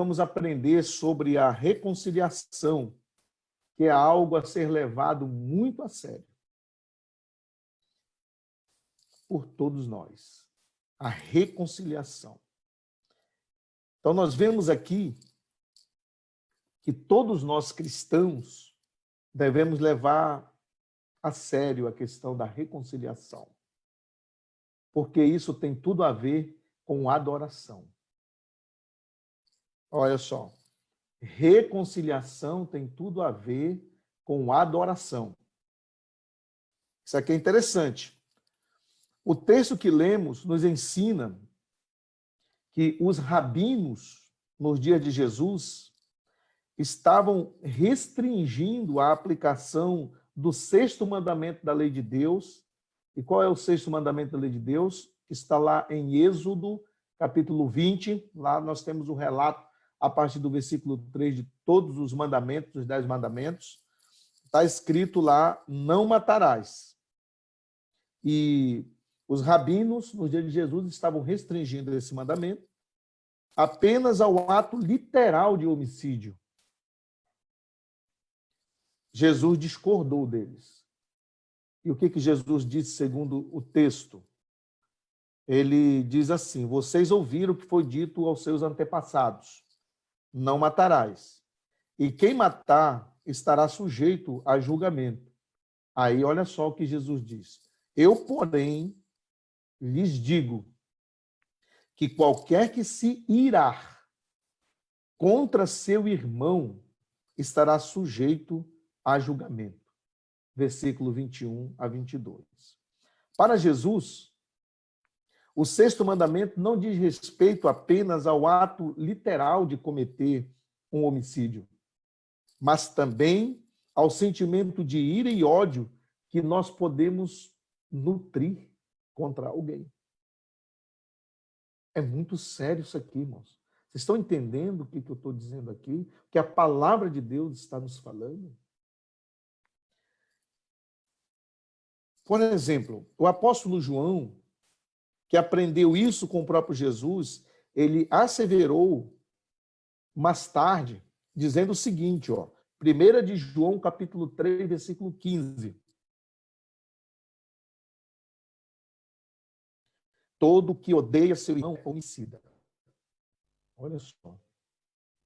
vamos aprender sobre a reconciliação, que é algo a ser levado muito a sério por todos nós. A reconciliação. Então, nós vemos aqui que todos nós cristãos devemos levar a sério a questão da reconciliação, porque isso tem tudo a ver com adoração. Olha só, reconciliação tem tudo a ver com adoração. Isso aqui é interessante. O texto que lemos nos ensina que os rabinos, nos dias de Jesus, estavam restringindo a aplicação do sexto mandamento da lei de Deus. E qual é o sexto mandamento da lei de Deus? Está lá em Êxodo, capítulo 20. Lá nós temos o relato, a partir do versículo 3, de todos os mandamentos, os 10 mandamentos. Está escrito lá, não matarás. E os rabinos, no dia de Jesus, estavam restringindo esse mandamento apenas ao ato literal de homicídio. Jesus discordou deles. E o que Jesus disse segundo o texto? Ele diz assim: vocês ouviram o que foi dito aos seus antepassados: não matarás. E quem matar estará sujeito a julgamento. Aí olha só o que Jesus diz: eu, porém, lhes digo que qualquer que se irar contra seu irmão estará sujeito a julgamento. Versículo 21 a 22. Para Jesus, o sexto mandamento não diz respeito apenas ao ato literal de cometer um homicídio, mas também ao sentimento de ira e ódio que nós podemos nutrir contra alguém. É muito sério isso aqui, irmãos. Vocês estão entendendo o que eu estou dizendo aqui? O que a palavra de Deus está nos falando? Por exemplo, o apóstolo João, que aprendeu isso com o próprio Jesus, ele asseverou mais tarde, dizendo o seguinte, 1 de João, capítulo 3, versículo 15. Todo que odeia seu irmão é homicida. Olha só.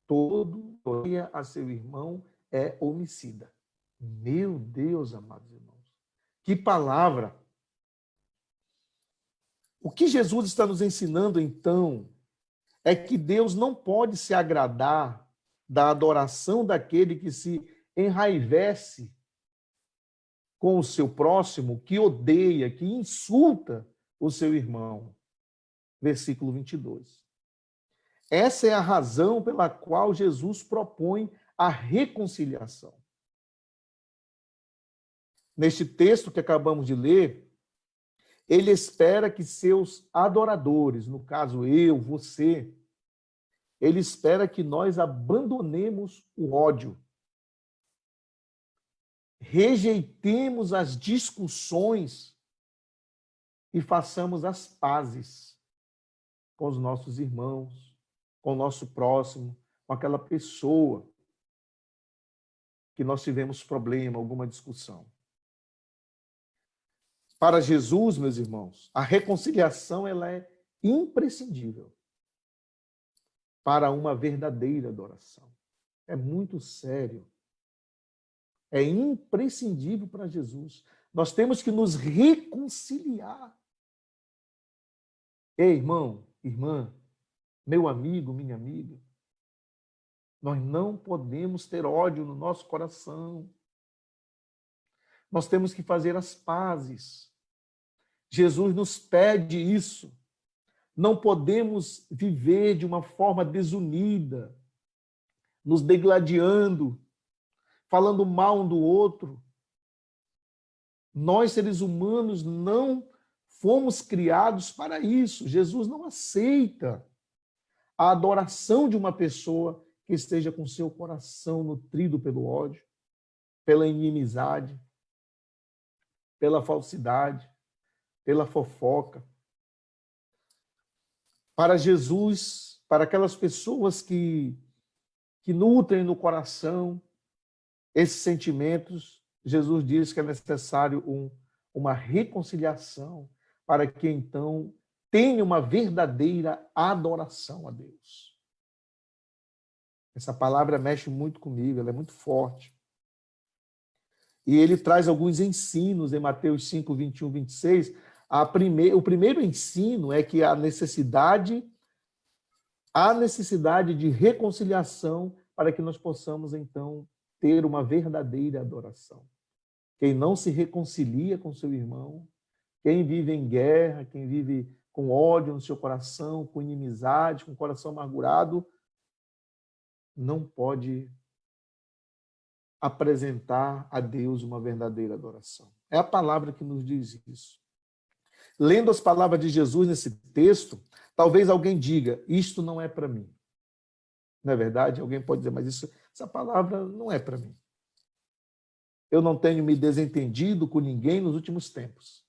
Todo que odeia a seu irmão é homicida. Meu Deus, amados irmãos. Que palavra! O que Jesus está nos ensinando, então, é que Deus não pode se agradar da adoração daquele que se enraivece com o seu próximo, que odeia, que insulta o seu irmão. Versículo 22. Essa é a razão pela qual Jesus propõe a reconciliação. Neste texto que acabamos de ler, ele espera que seus adoradores, no caso eu, você, ele espera que nós abandonemos o ódio, rejeitemos as discussões e façamos as pazes com os nossos irmãos, com o nosso próximo, com aquela pessoa que nós tivemos problema, alguma discussão. Para Jesus, meus irmãos, a reconciliação ela é imprescindível para uma verdadeira adoração. É muito sério. É imprescindível para Jesus. Nós temos que nos reconciliar. Ei, irmão, irmã, meu amigo, minha amiga, nós não podemos ter ódio no nosso coração. Nós temos que fazer as pazes. Jesus nos pede isso. Não podemos viver de uma forma desunida, nos degladiando, falando mal um do outro. Nós, seres humanos, não fomos criados para isso. Jesus não aceita a adoração de uma pessoa que esteja com seu coração nutrido pelo ódio, pela inimizade, pela falsidade, pela fofoca. Para Jesus, para aquelas pessoas que nutrem no coração esses sentimentos, Jesus diz que é necessário uma reconciliação para que então tenha uma verdadeira adoração a Deus. Essa palavra mexe muito comigo, ela é muito forte. E ele traz alguns ensinos em Mateus 5, 21, 26. O primeiro ensino é que há necessidade de reconciliação para que nós possamos, então, ter uma verdadeira adoração. Quem não se reconcilia com seu irmão, quem vive em guerra, quem vive com ódio no seu coração, com inimizade, com o coração amargurado, não pode apresentar a Deus uma verdadeira adoração. É a palavra que nos diz isso. Lendo as palavras de Jesus nesse texto, talvez alguém diga, isto não é para mim. Não é verdade? Alguém pode dizer, mas essa palavra não é para mim. Eu não tenho me desentendido com ninguém nos últimos tempos.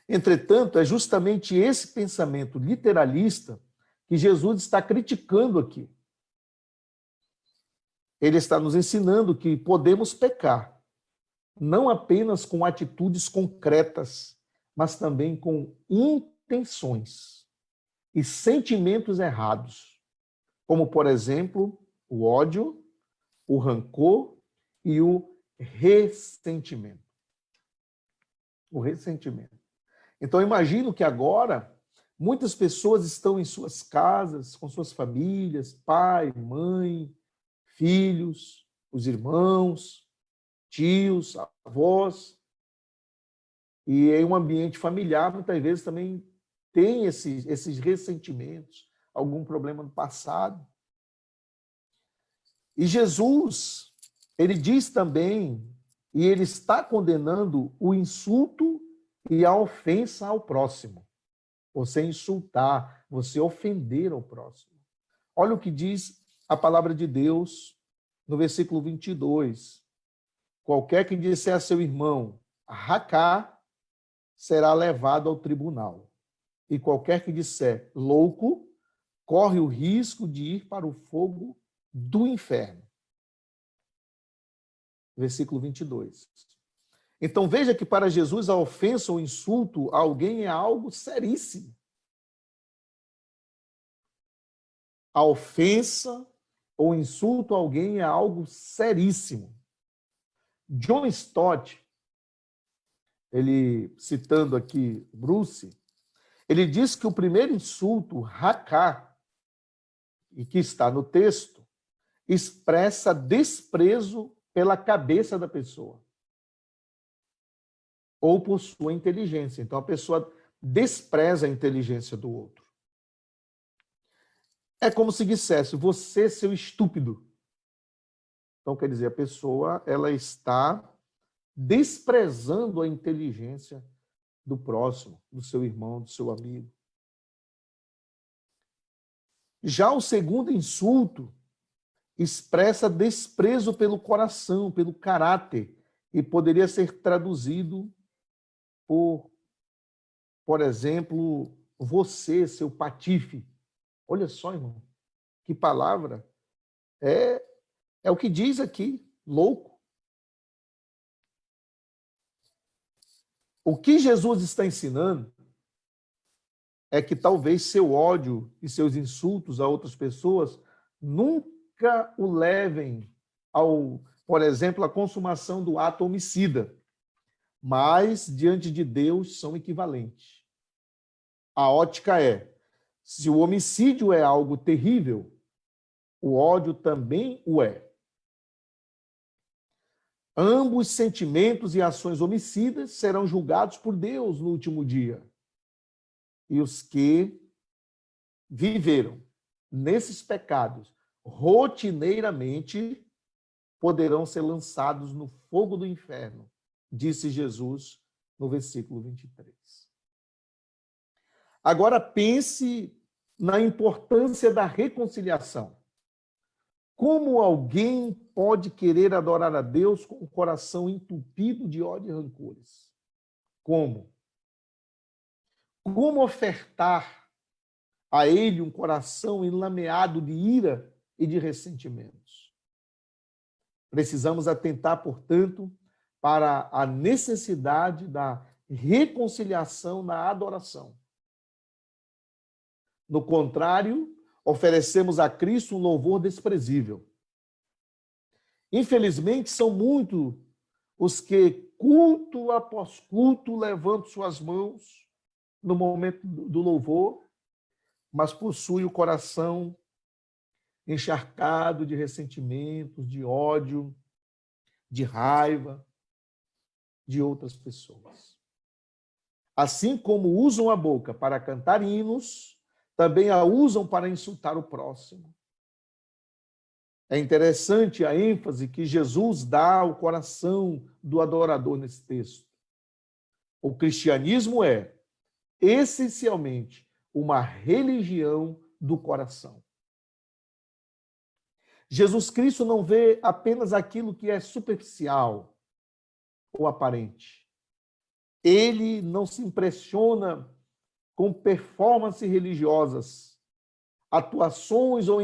Entretanto, é justamente esse pensamento literalista que Jesus está criticando aqui. Ele está nos ensinando que podemos pecar, não apenas com atitudes concretas, mas também com intenções e sentimentos errados, como, por exemplo, o ódio, o rancor e o ressentimento. O ressentimento. Então, imagino que agora muitas pessoas estão em suas casas, com suas famílias, pai, mãe, filhos, os irmãos, tios, avós, e em um ambiente familiar, muitas vezes também tem esses ressentimentos, algum problema no passado. E Jesus, ele diz também, e ele está condenando o insulto e a ofensa ao próximo. Você insultar, você ofender ao próximo. Olha o que diz a palavra de Deus no versículo 22. Qualquer que disser a seu irmão, racá, será levado ao tribunal. E qualquer que disser louco, corre o risco de ir para o fogo do inferno. Versículo 22. Então veja que para Jesus a ofensa ou insulto a alguém é algo seríssimo. A ofensa ou insulto a alguém é algo seríssimo. John Stott, ele citando aqui Bruce, ele diz que o primeiro insulto, racá, e que está no texto, expressa desprezo pela cabeça da pessoa ou por sua inteligência. Então a pessoa despreza a inteligência do outro. É como se dissesse, você, seu estúpido. Então quer dizer, a pessoa ela está desprezando a inteligência do próximo, do seu irmão, do seu amigo. Já o segundo insulto expressa desprezo pelo coração, pelo caráter, e poderia ser traduzido por exemplo, você, seu patife. Olha só, irmão, que palavra. É o que diz aqui, louco. O que Jesus está ensinando é que talvez seu ódio e seus insultos a outras pessoas nunca o levem por exemplo, à consumação do ato homicida, mas diante de Deus são equivalentes. A ótica é, se o homicídio é algo terrível, o ódio também o é. Ambos sentimentos e ações homicidas serão julgados por Deus no último dia. E os que viveram nesses pecados rotineiramente poderão ser lançados no fogo do inferno, disse Jesus no versículo 23. Agora pense na importância da reconciliação. Como alguém pode querer adorar a Deus com o coração entupido de ódio e rancores? Como? Como ofertar a ele um coração enlameado de ira e de ressentimentos. Precisamos atentar, portanto, para a necessidade da reconciliação na adoração. No contrário, oferecemos a Cristo um louvor desprezível. Infelizmente, são muitos os que, culto após culto, levantam suas mãos no momento do louvor, mas possuem o coração encharcado de ressentimentos, de ódio, de raiva de outras pessoas. Assim como usam a boca para cantar hinos, também a usam para insultar o próximo. É interessante a ênfase que Jesus dá ao coração do adorador nesse texto. O cristianismo é, essencialmente, uma religião do coração. Jesus Cristo não vê apenas aquilo que é superficial ou aparente. Ele não se impressiona com performances religiosas, atuações ou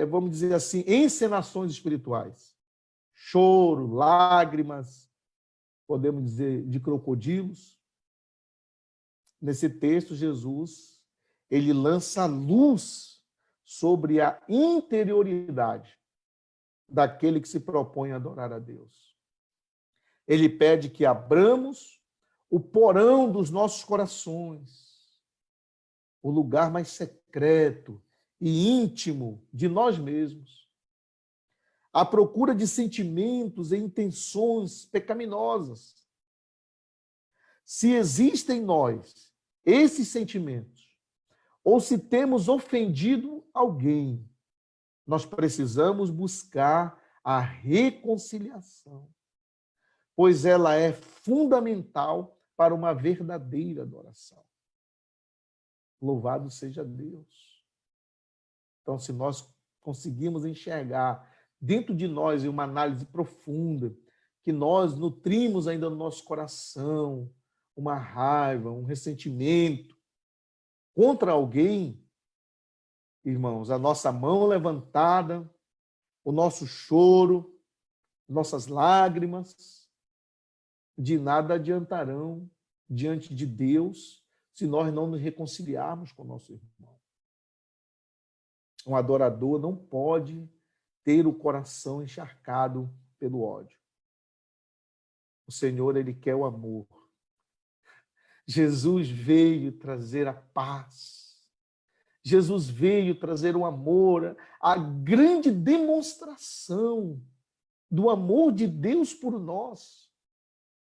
vamos dizer assim, encenações espirituais. Choro, lágrimas, podemos dizer, de crocodilos. Nesse texto, Jesus, ele lança luz sobre a interioridade daquele que se propõe a adorar a Deus. Ele pede que abramos o porão dos nossos corações, o lugar mais secreto e íntimo de nós mesmos, à procura de sentimentos e intenções pecaminosas. Se existem em nós esses sentimentos, ou se temos ofendido alguém, nós precisamos buscar a reconciliação, pois ela é fundamental para uma verdadeira adoração. Louvado seja Deus. Então, se nós conseguimos enxergar dentro de nós, em uma análise profunda, que nós nutrimos ainda no nosso coração uma raiva, um ressentimento contra alguém, irmãos, a nossa mão levantada, o nosso choro, nossas lágrimas, de nada adiantarão diante de Deus se nós não nos reconciliarmos com o nosso irmão. Um adorador não pode ter o coração encharcado pelo ódio. O Senhor, ele quer o amor. Jesus veio trazer a paz. Jesus veio trazer o amor, a grande demonstração do amor de Deus por nós.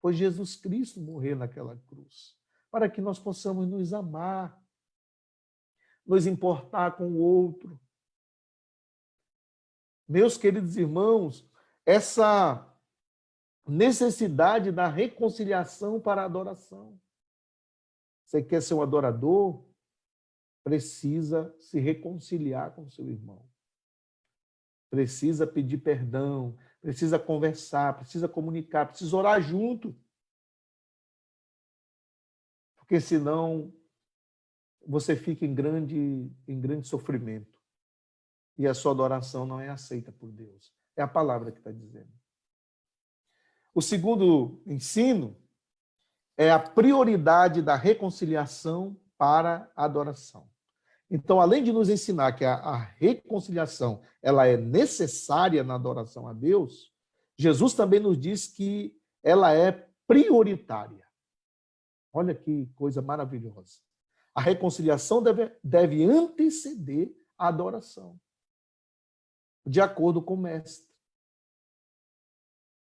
Foi Jesus Cristo morrer naquela cruz, para que nós possamos nos amar, nos importar com o outro. Meus queridos irmãos, essa necessidade da reconciliação para a adoração. Você quer ser um adorador? Precisa se reconciliar com seu irmão. Precisa pedir perdão, precisa conversar, precisa comunicar, precisa orar junto. Porque senão você fica em grande sofrimento. E a sua adoração não é aceita por Deus. É a palavra que está dizendo. O segundo ensino é a prioridade da reconciliação para a adoração. Então, além de nos ensinar que a reconciliação ela é necessária na adoração a Deus, Jesus também nos diz que ela é prioritária. Olha que coisa maravilhosa. A reconciliação deve anteceder a adoração, de acordo com o mestre.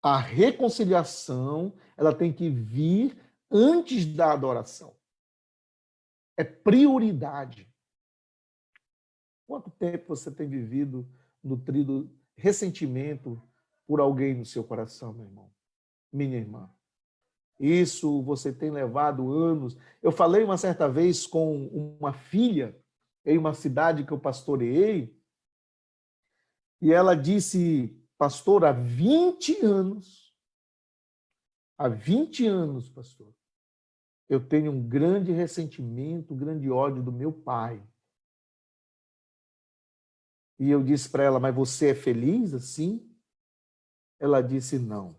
A reconciliação ela tem que vir antes da adoração. É prioridade. Quanto tempo você tem vivido nutrido ressentimento por alguém no seu coração, meu irmão? Minha irmã. Isso você tem levado anos. Eu falei uma certa vez com uma filha em uma cidade que eu pastoreei, e ela disse, pastor, há 20 anos, pastor, eu tenho um grande ressentimento, um grande ódio do meu pai. E eu disse para ela, mas você é feliz assim? Ela disse, não.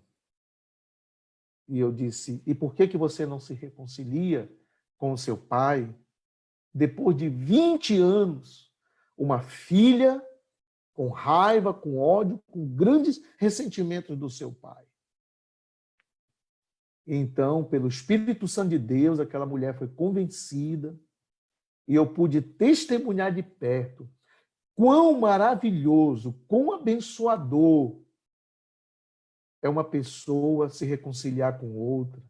E eu disse, e por que você não se reconcilia com o seu pai? Depois de 20 anos, uma filha com raiva, com ódio, com grandes ressentimentos do seu pai. Então, pelo Espírito Santo de Deus, aquela mulher foi convencida e eu pude testemunhar de perto quão maravilhoso, quão abençoador é uma pessoa se reconciliar com outra.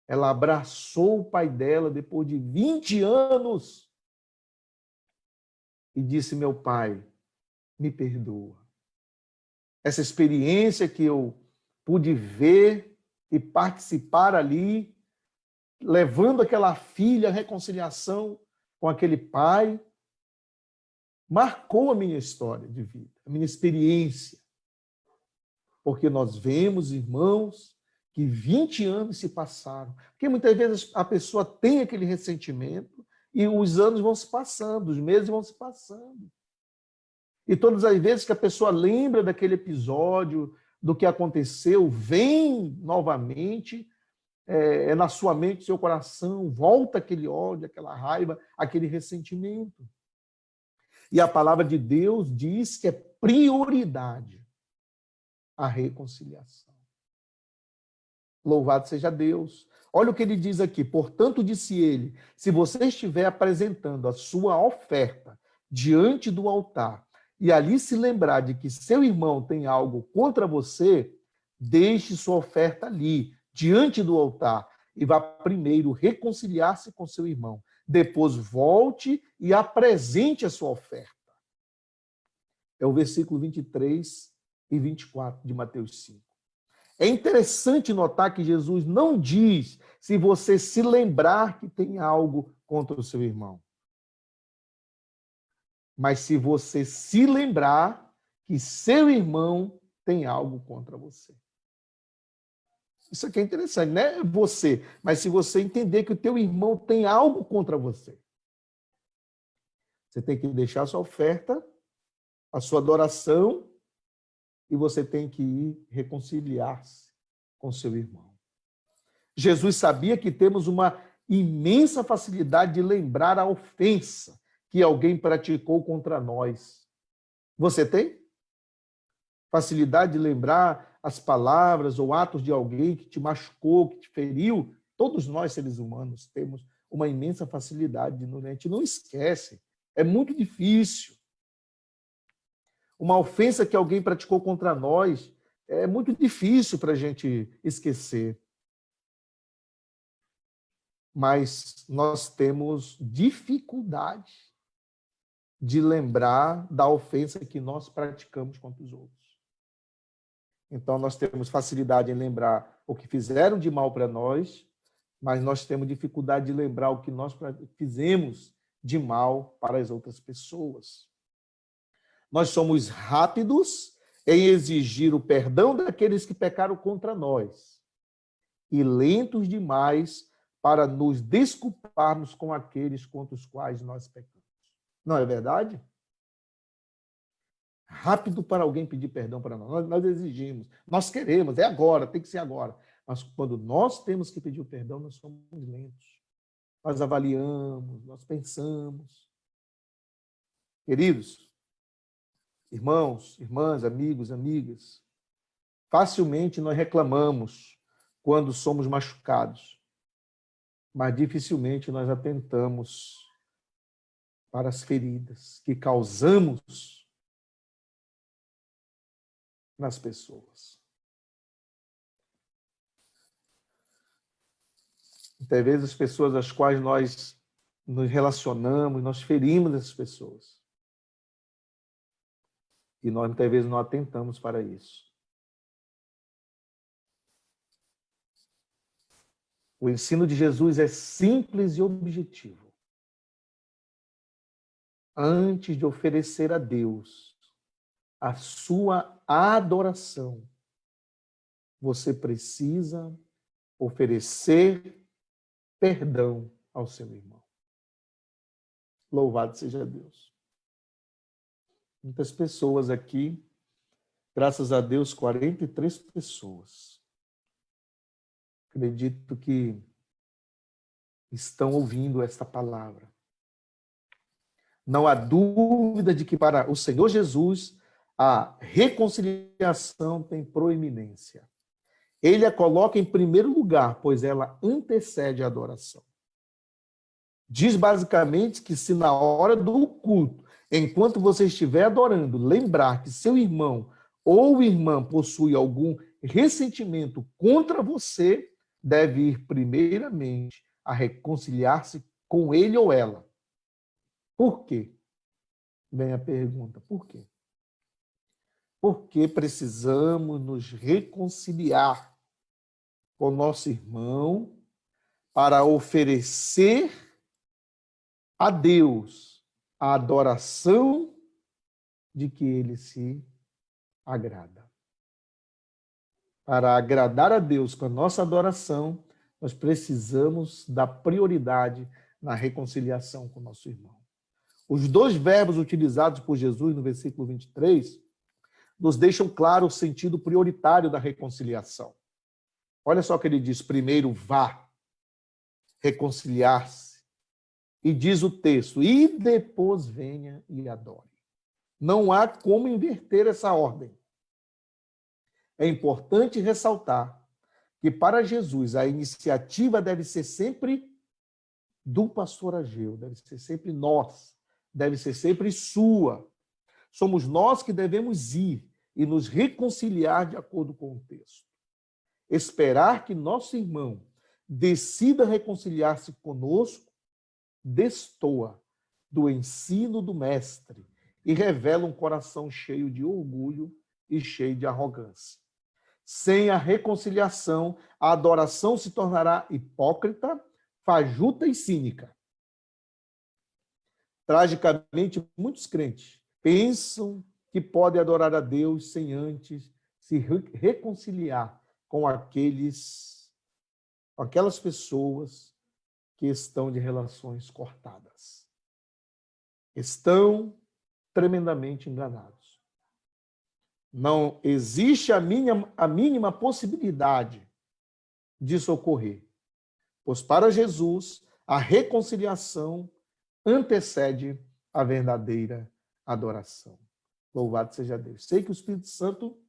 Ela abraçou o pai dela depois de 20 anos e disse, meu pai, me perdoa. Essa experiência que eu pude ver e participar ali, levando aquela filha à reconciliação com aquele pai, marcou a minha história de vida, a minha experiência. Porque nós vemos, irmãos, que 20 anos se passaram. Porque muitas vezes a pessoa tem aquele ressentimento e os anos vão se passando, os meses vão se passando. E todas as vezes que a pessoa lembra daquele episódio, do que aconteceu, vem novamente, na sua mente, no seu coração, volta aquele ódio, aquela raiva, aquele ressentimento. E a palavra de Deus diz que é prioridade a reconciliação. Louvado seja Deus. Olha o que ele diz aqui. Portanto, disse ele, se você estiver apresentando a sua oferta diante do altar e ali se lembrar de que seu irmão tem algo contra você, deixe sua oferta ali, diante do altar, e vá primeiro reconciliar-se com seu irmão. Depois volte e apresente a sua oferta. É o versículo 23 e 24 de Mateus 5. É interessante notar que Jesus não diz se você se lembrar que tem algo contra o seu irmão. Mas se você se lembrar que seu irmão tem algo contra você. Isso aqui é interessante, não é você, mas se você entender que o teu irmão tem algo contra você. Você tem que deixar a sua oferta, a sua adoração, e você tem que ir reconciliar-se com seu irmão. Jesus sabia que temos uma imensa facilidade de lembrar a ofensa que alguém praticou contra nós. Você tem? Facilidade de lembrar as palavras ou atos de alguém que te machucou, que te feriu? Todos nós, seres humanos, temos uma imensa facilidade, a gente não esquece. É muito difícil. Uma ofensa que alguém praticou contra nós é muito difícil para a gente esquecer. Mas nós temos dificuldade de lembrar da ofensa que nós praticamos contra os outros. Então, nós temos facilidade em lembrar o que fizeram de mal para nós, mas nós temos dificuldade de lembrar o que nós fizemos de mal para as outras pessoas. Nós somos rápidos em exigir o perdão daqueles que pecaram contra nós e lentos demais para nos desculparmos com aqueles contra os quais nós pecamos. Não é verdade? Rápido para alguém pedir perdão para nós. Nós exigimos, nós queremos, é agora, tem que ser agora. Mas quando nós temos que pedir o perdão, nós somos lentos. Nós avaliamos, nós pensamos. Queridos, irmãos, irmãs, amigos, amigas, facilmente nós reclamamos quando somos machucados, mas dificilmente nós atentamos para as feridas que causamos nas pessoas. Muitas vezes as pessoas às quais nós nos relacionamos, nós ferimos essas pessoas. E nós muitas vezes não atentamos para isso. O ensino de Jesus é simples e objetivo. Antes de oferecer a Deus a sua adoração, você precisa oferecer perdão ao seu irmão. Louvado seja Deus. Muitas pessoas aqui, graças a Deus, 43 pessoas. Acredito que estão ouvindo esta palavra. Não há dúvida de que para o Senhor Jesus a reconciliação tem proeminência. Ele a coloca em primeiro lugar, pois ela antecede a adoração. Diz basicamente que se na hora do culto, enquanto você estiver adorando, lembrar que seu irmão ou irmã possui algum ressentimento contra você, deve ir primeiramente a reconciliar-se com ele ou ela. Por quê? Vem a pergunta, por quê? Porque precisamos nos reconciliar com nosso irmão para oferecer a Deus a adoração de que ele se agrada. Para agradar a Deus com a nossa adoração, nós precisamos dar prioridade na reconciliação com o nosso irmão. Os dois verbos utilizados por Jesus no versículo 23 nos deixam claro o sentido prioritário da reconciliação. Olha só o que ele diz: primeiro vá reconciliar-se. E diz o texto, e depois venha e adore. Não há como inverter essa ordem. É importante ressaltar que para Jesus a iniciativa deve ser sempre do pastor Ageu, deve ser sempre nós, deve ser sempre sua. Somos nós que devemos ir e nos reconciliar de acordo com o texto. Esperar que nosso irmão decida reconciliar-se conosco destoa do ensino do mestre e revela um coração cheio de orgulho e cheio de arrogância. Sem a reconciliação, a adoração se tornará hipócrita, fajuta e cínica. Tragicamente, muitos crentes pensam que podem adorar a Deus sem antes se reconciliar com aquelas pessoas que estão de relações cortadas. Estão tremendamente enganados. Não existe a mínima possibilidade disso ocorrer, pois para Jesus a reconciliação antecede a verdadeira adoração. Louvado seja Deus. Sei que o Espírito Santo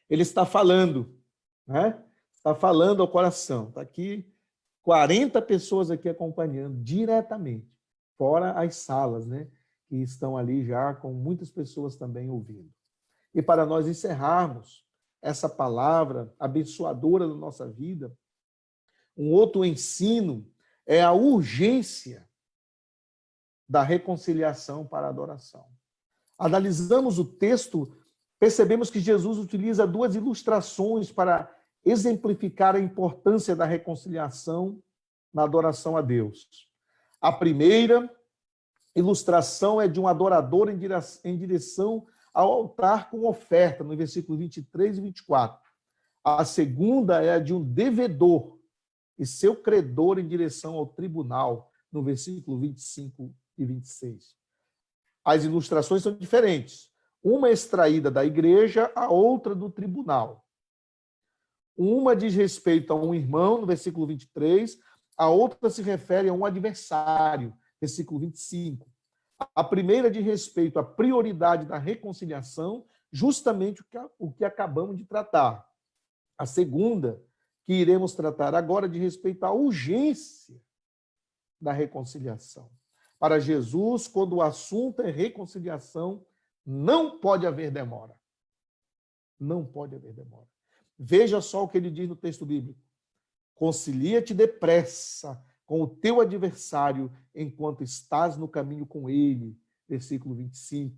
ele está falando, né? Está falando ao coração. Está aqui 40 pessoas aqui acompanhando diretamente, fora as salas, né? Que estão ali já com muitas pessoas também ouvindo. E para nós encerrarmos essa palavra abençoadora da nossa vida, um outro ensino é a urgência da reconciliação para a adoração. Analisamos o texto, percebemos que Jesus utiliza duas ilustrações para exemplificar a importância da reconciliação na adoração a Deus. A primeira ilustração é de um adorador em direção ao altar com oferta, no versículo 23 e 24. A segunda é a de um devedor e seu credor em direção ao tribunal, no versículo 25 e 26. As ilustrações são diferentes. Uma é extraída da igreja, a outra do tribunal. Uma diz respeito a um irmão, no versículo 23, a outra se refere a um adversário, versículo 25. A primeira diz respeito à prioridade da reconciliação, justamente o que acabamos de tratar. A segunda, que iremos tratar agora, diz respeito à urgência da reconciliação. Para Jesus, quando o assunto é reconciliação, não pode haver demora. Não pode haver demora. Veja só o que ele diz no texto bíblico. Concilia-te depressa com o teu adversário enquanto estás no caminho com ele. Versículo 25.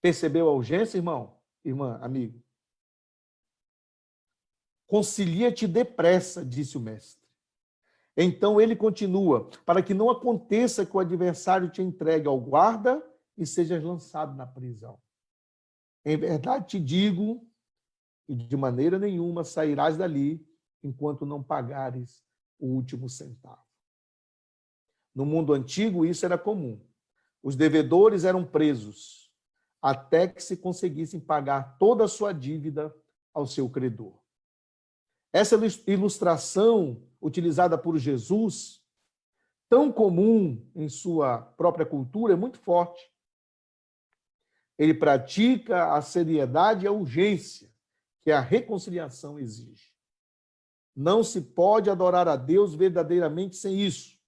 Percebeu a urgência, irmão? Irmã, amigo? Concilia-te depressa, disse o mestre. Então ele continua, para que não aconteça que o adversário te entregue ao guarda e sejas lançado na prisão. Em verdade te digo, e de maneira nenhuma sairás dali enquanto não pagares o último centavo. No mundo antigo, isso era comum. Os devedores eram presos até que se conseguissem pagar toda a sua dívida ao seu credor. Essa ilustração utilizada por Jesus, tão comum em sua própria cultura, é muito forte. Ele pratica a seriedade e a urgência que a reconciliação exige. Não se pode adorar a Deus verdadeiramente sem isso.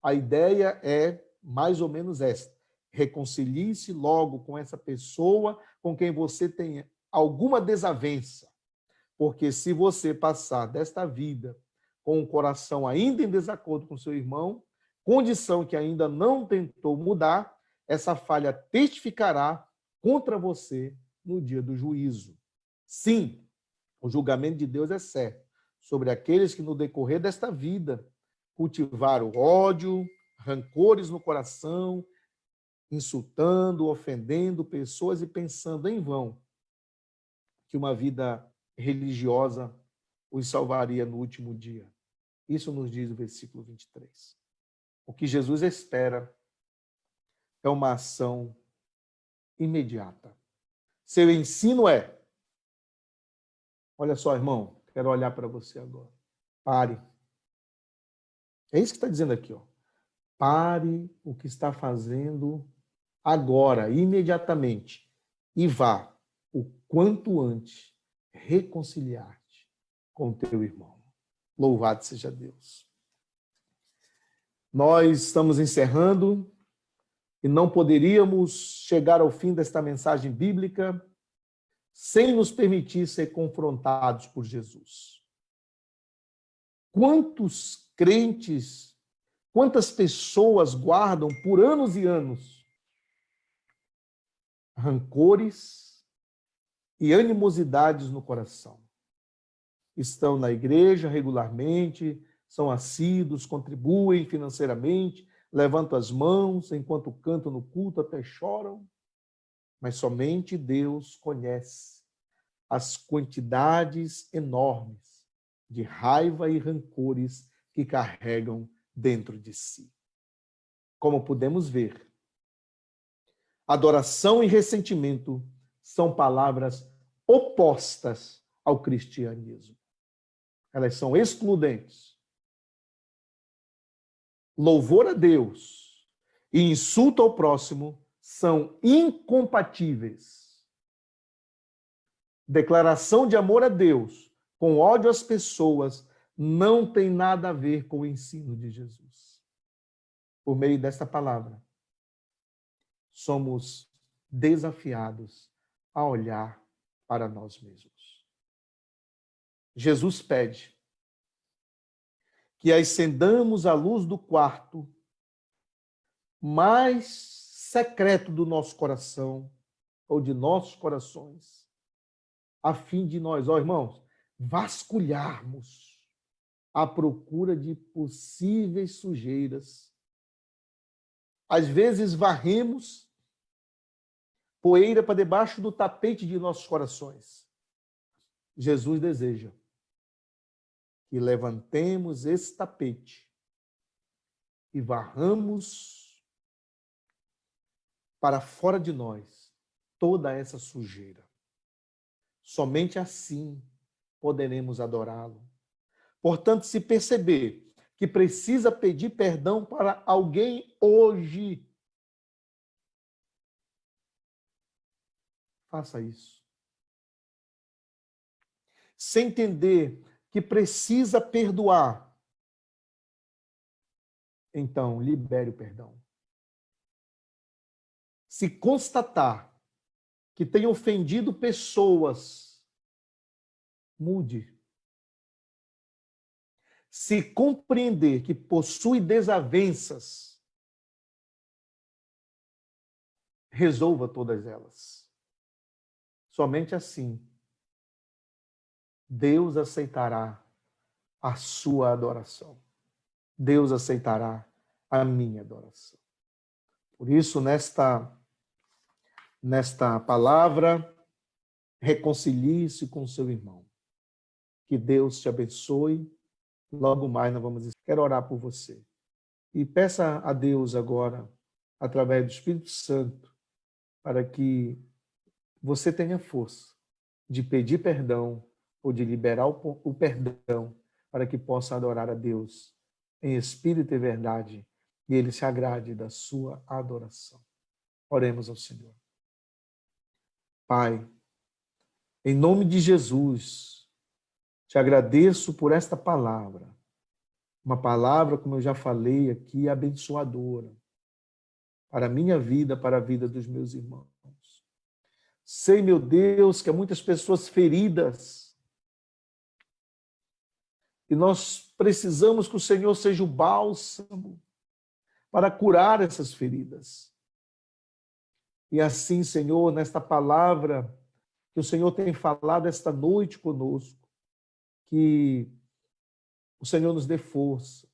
A ideia é mais ou menos esta: reconcilie-se logo com essa pessoa com quem você tem alguma desavença, porque se você passar desta vida com o coração ainda em desacordo com seu irmão, condição que ainda não tentou mudar, essa falha testificará contra você no dia do juízo. Sim, o julgamento de Deus é certo sobre aqueles que no decorrer desta vida cultivaram ódio, rancores no coração, insultando, ofendendo pessoas e pensando em vão que uma vida religiosa os salvaria no último dia. Isso nos diz o versículo 23. O que Jesus espera é uma ação imediata. Seu ensino é: olha só, irmão, quero olhar para você agora. Pare. É isso que está dizendo aqui, ó. Pare o que está fazendo agora, imediatamente, e vá o quanto antes reconciliar-te com o teu irmão. Louvado seja Deus. Nós estamos encerrando e não poderíamos chegar ao fim desta mensagem bíblica sem nos permitir ser confrontados por Jesus. Quantos crentes, quantas pessoas guardam por anos e anos rancores e animosidades no coração? Estão na igreja regularmente, são assíduos, contribuem financeiramente, levantam as mãos enquanto cantam no culto, até choram, mas somente Deus conhece as quantidades enormes de raiva e rancores que carregam dentro de si. Como podemos ver, adoração e ressentimento são palavras opostas ao cristianismo. Elas são excludentes. Louvor a Deus e insulto ao próximo são incompatíveis. Declaração de amor a Deus com ódio às pessoas não tem nada a ver com o ensino de Jesus. Por meio desta palavra, somos desafiados a olhar para nós mesmos. Jesus pede que acendamos a luz do quarto mais secreto do nosso coração, ou de nossos corações, a fim de nós, ó irmãos, vasculharmos à procura de possíveis sujeiras. Às vezes varremos poeira para debaixo do tapete de nossos corações. Jesus deseja que levantemos esse tapete e varramos para fora de nós toda essa sujeira. Somente assim poderemos adorá-lo. Portanto, se perceber que precisa pedir perdão para alguém hoje, faça isso. Se entender que precisa perdoar, então libere o perdão. Se constatar que tem ofendido pessoas, mude. Se compreender que possui desavenças, resolva todas elas. Somente assim, Deus aceitará a sua adoração. Deus aceitará a minha adoração. Por isso, nesta palavra, reconcilie-se com seu irmão. Que Deus te abençoe. Logo mais nós vamos... Quero orar por você. E peça a Deus agora, através do Espírito Santo, para que você tenha força de pedir perdão ou de liberar o perdão para que possa adorar a Deus em espírito e verdade e Ele se agrade da sua adoração. Oremos ao Senhor. Pai, em nome de Jesus, te agradeço por esta palavra. Uma palavra, como eu já falei aqui, abençoadora para a minha vida, para a vida dos meus irmãos. Sei, meu Deus, que há muitas pessoas feridas e nós precisamos que o Senhor seja o bálsamo para curar essas feridas. E assim, Senhor, nesta palavra que o Senhor tem falado esta noite conosco, que o Senhor nos dê força,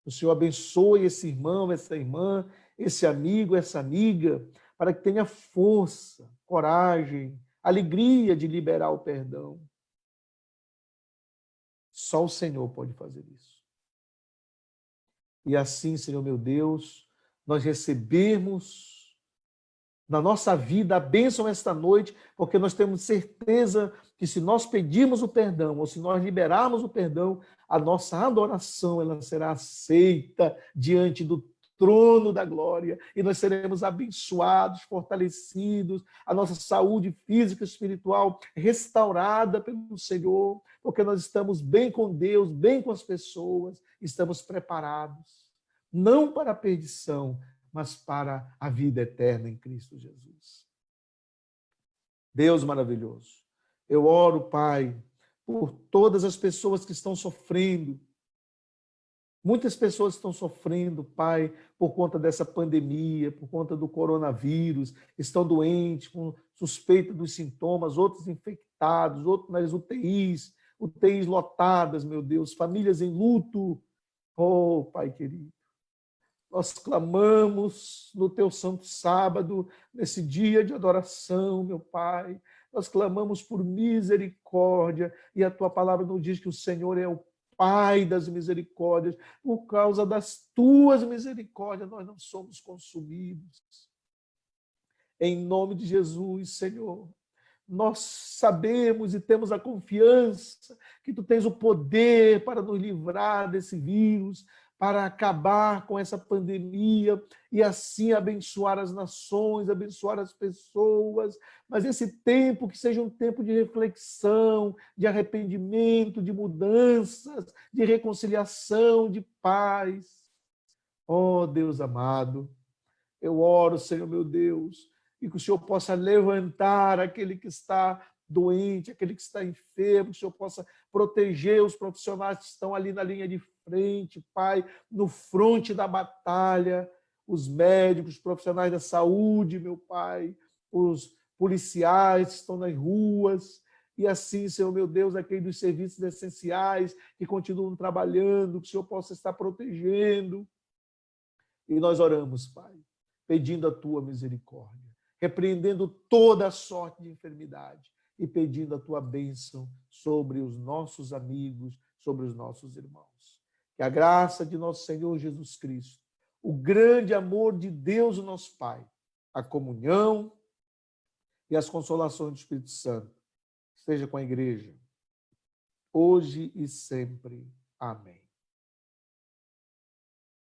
o Senhor abençoe esse irmão, essa irmã, esse amigo, essa amiga, para que tenha força, coragem, alegria de liberar o perdão. Só o Senhor pode fazer isso. E assim, Senhor meu Deus, nós recebemos na nossa vida a bênção esta noite, porque nós temos certeza que se nós pedirmos o perdão, ou se nós liberarmos o perdão, a nossa adoração ela será aceita diante do trono da glória, e nós seremos abençoados, fortalecidos, a nossa saúde física e espiritual restaurada pelo Senhor, porque nós estamos bem com Deus, bem com as pessoas, estamos preparados, não para a perdição, mas para a vida eterna em Cristo Jesus. Deus maravilhoso, eu oro, Pai, por todas as pessoas que estão sofrendo. Muitas pessoas estão sofrendo, Pai, por conta dessa pandemia, por conta do coronavírus, estão doentes, com suspeita dos sintomas, outros infectados, outros nas UTIs lotadas, meu Deus, famílias em luto. Oh, Pai querido, nós clamamos no teu santo sábado, nesse dia de adoração, meu Pai. Nós clamamos por misericórdia, e a tua palavra nos diz que o Senhor é o Pai das misericórdias. Por causa das tuas misericórdias, nós não somos consumidos. Em nome de Jesus, Senhor, nós sabemos e temos a confiança que tu tens o poder para nos livrar desse vírus, para acabar com essa pandemia e assim abençoar as nações, abençoar as pessoas, mas esse tempo que seja um tempo de reflexão, de arrependimento, de mudanças, de reconciliação, de paz. Oh, Deus amado, eu oro, Senhor meu Deus, e que o Senhor possa levantar aquele que está doente, aquele que está enfermo, que o Senhor possa proteger os profissionais que estão ali na linha de frente, Pai, no fronte da batalha, os médicos, os profissionais da saúde, meu Pai, os policiais que estão nas ruas, e assim, Senhor meu Deus, aqueles dos serviços essenciais que continuam trabalhando, que o Senhor possa estar protegendo. E nós oramos, Pai, pedindo a tua misericórdia, repreendendo toda a sorte de enfermidade e pedindo a tua bênção sobre os nossos amigos, sobre os nossos irmãos. Que a graça de nosso Senhor Jesus Cristo, o grande amor de Deus, o nosso Pai, a comunhão e as consolações do Espírito Santo esteja com a igreja, hoje e sempre. Amém.